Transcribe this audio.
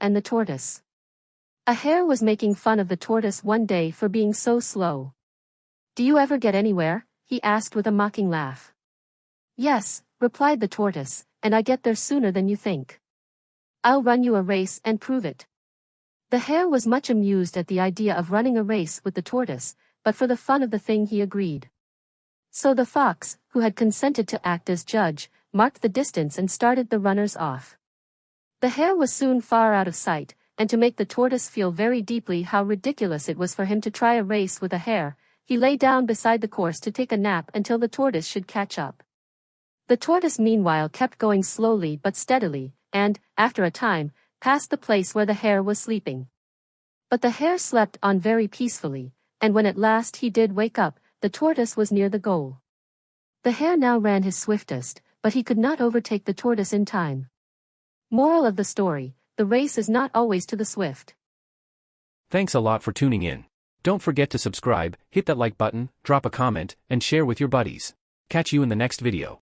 and the tortoise. A hare was making fun of the tortoise one day for being so slow. "Do you ever get anywhere?" he asked with a mocking laugh. "Yes," replied the tortoise, "and I get there sooner than you think. I'll run you a race and prove it." The hare was much amused at the idea of running a race with the tortoise, but for the fun of the thing he agreed. So the fox, who had consented to act as judge, marked the distance and started the runners off. The hare was soon far out of sight, and to make the tortoise feel very deeply how ridiculous it was for him to try a race with a hare, he lay down beside the course to take a nap until the tortoise should catch up. The tortoise meanwhile kept going slowly but steadily, and, after a time, passed the place where the hare was sleeping. But the hare slept on very peacefully, and when at last he did wake up, the tortoise was near the goal. The hare now ran his swiftest, but he could not overtake the tortoise in time. Moral of the story: the race is not always to the swift. Thanks a lot for tuning in. Don't forget to subscribe, hit that like button, drop a comment, and share with your buddies. Catch you in the next video.